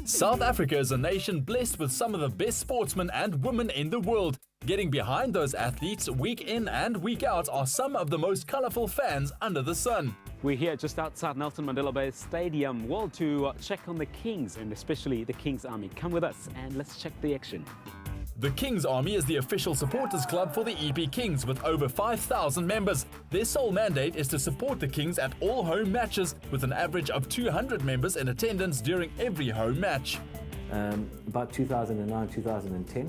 South Africa is a nation blessed with some of the best sportsmen and women in the world. Getting behind those athletes week in and week out are some of the most colourful fans under the sun. We're here just outside Nelson Mandela Bay Stadium, well, to check on the Kings and especially the Kings Army. Come with us and let's check the action. The Kings Army is the official supporters club for the EP Kings with over 5,000 members. Their sole mandate is to support the Kings at all home matches with an average of 200 members in attendance during every home match. About 2009, 2010,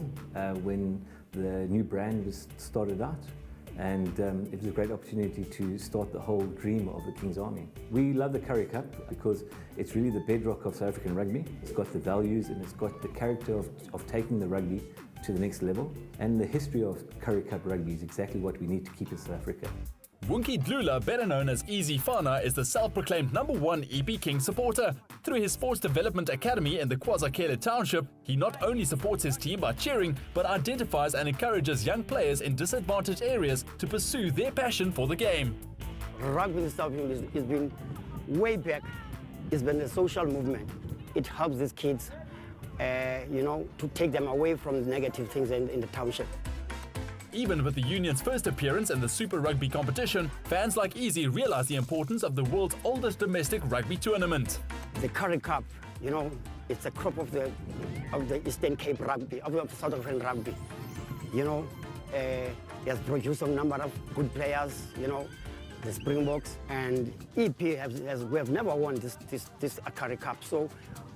when the new brand was started out, and it was a great opportunity to start the whole dream of the Kings Army. We love the Currie Cup because it's really the bedrock of South African rugby. It's got the values and it's got the character of taking the rugby to the next level. And the history of Currie Cup rugby is exactly what we need to keep in South Africa. Wunki Dlula, better known as Easy Fana, is the self-proclaimed #1 EP King supporter. Through his Sports Development Academy in the KwaZulu Township, he not only supports his team by cheering, but identifies and encourages young players in disadvantaged areas to pursue their passion for the game. Rugby in South Africa has been way back. It's been a social movement. It helps these kids, to take them away from the negative things in the township. Even with the union's first appearance in the Super Rugby competition, fans like Easy realize the importance of the world's oldest domestic rugby tournament. The Currie Cup, it's a crop of the Eastern Cape rugby, of South African rugby. It has produced a number of good players, the Springboks, and EP we have never won this Currie Cup. So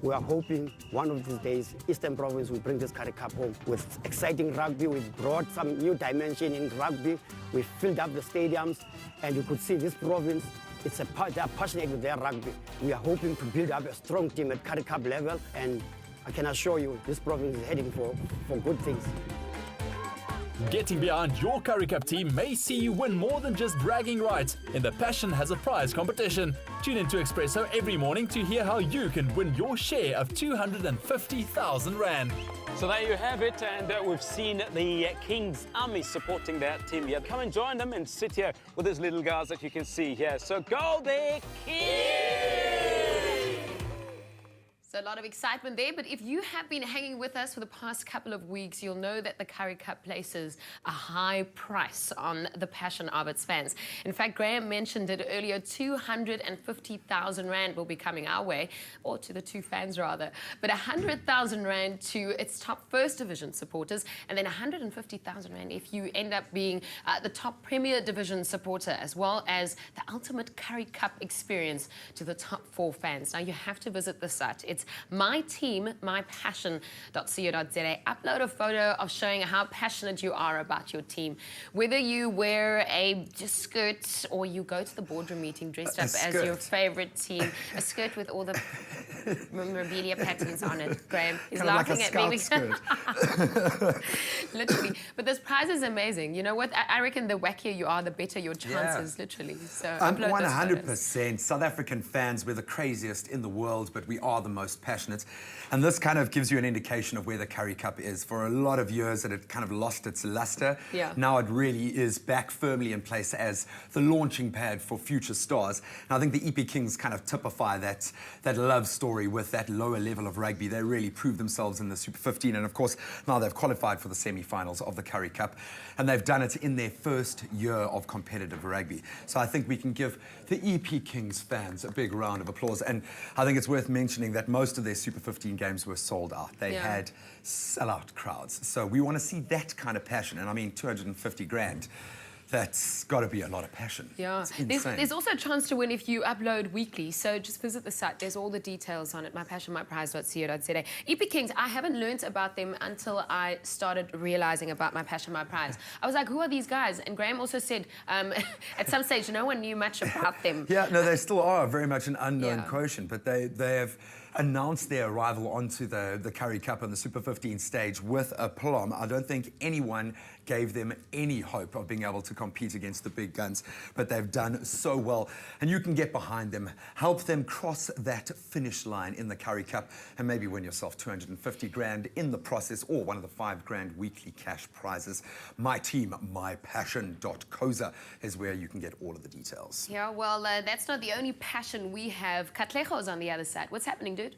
we are hoping one of these days Eastern Province will bring this Currie Cup home with exciting rugby. We've brought some new dimension in rugby. We filled up the stadiums, and you could see this province. They are passionate with their rugby. We are hoping to build up a strong team at Currie Cup level, and I can assure you this province is heading for good things. Getting behind your Currie Cup team may see you win more than just bragging rights in the Passion Has a Prize competition. Tune in to Expresso every morning to hear how you can win your share of 250,000 Rand. So there you have it, and we've seen the Kings Army supporting that team here. Come and join them and sit here with these little guys that you can see here. So go there, Kings! So a lot of excitement there, but if you have been hanging with us for the past couple of weeks, you'll know that the Currie Cup places a high price on the passion of its fans. In fact, Graham mentioned it earlier, 250,000 Rand will be coming our way, or to the two fans rather, but 100,000 Rand to its top first division supporters, and then 150,000 Rand if you end up being the top Premier Division supporter, as well as the ultimate Currie Cup experience to the top 4 fans. Now you have to visit the site. It's myteammypassion.co.za. Upload a photo of showing how passionate you are about your team. Whether you wear a skirt or you go to the boardroom meeting dressed up as your favorite team, a skirt with all the memorabilia patterns on it. Graham is kind of laughing like a at me. skirt. Literally. But this prize is amazing. You know what? I reckon the wackier you are, the better your chances, literally. So upload those 100%. South African fans, we're the craziest in the world, but we are the most passionate. And this kind of gives you an indication of where the Currie Cup is. For a lot of years it had kind of lost its luster. Yeah. Now it really is back firmly in place as the launching pad for future stars. And I think the EP Kings kind of typify that love story with that lower level of rugby. They really proved themselves in the Super 15, and of course now they've qualified for the semi-finals of the Currie Cup, and they've done it in their first year of competitive rugby. So I think we can give the EP Kings fans a big round of applause, and I think it's worth mentioning that most of their Super 15 games were sold out. They had sellout crowds. So we want to see that kind of passion, and I mean 250 grand. That's got to be a lot of passion. Yeah, there's also a chance to win if you upload weekly. So just visit the site. There's all the details on it. mypassionmyprize.co.za. EP Kings, I haven't learnt about them until I started realizing about My Passion, My Prize. I was like, who are these guys? And Graham also said at some stage no one knew much about them. Yeah, no, they still are very much an unknown quotient, but they have announced their arrival onto the Currie Cup on the Super 15 stage with aplomb. I don't think anyone gave them any hope of being able to compete against the big guns, but they've done so well. And you can get behind them, help them cross that finish line in the Currie Cup, and maybe win yourself 250 grand in the process, or one of the 5 grand weekly cash prizes. myteammypassion.co.za is where you can get all of the details. Yeah, well, that's not the only passion we have. Katlego's on the other side. What's happening, dude?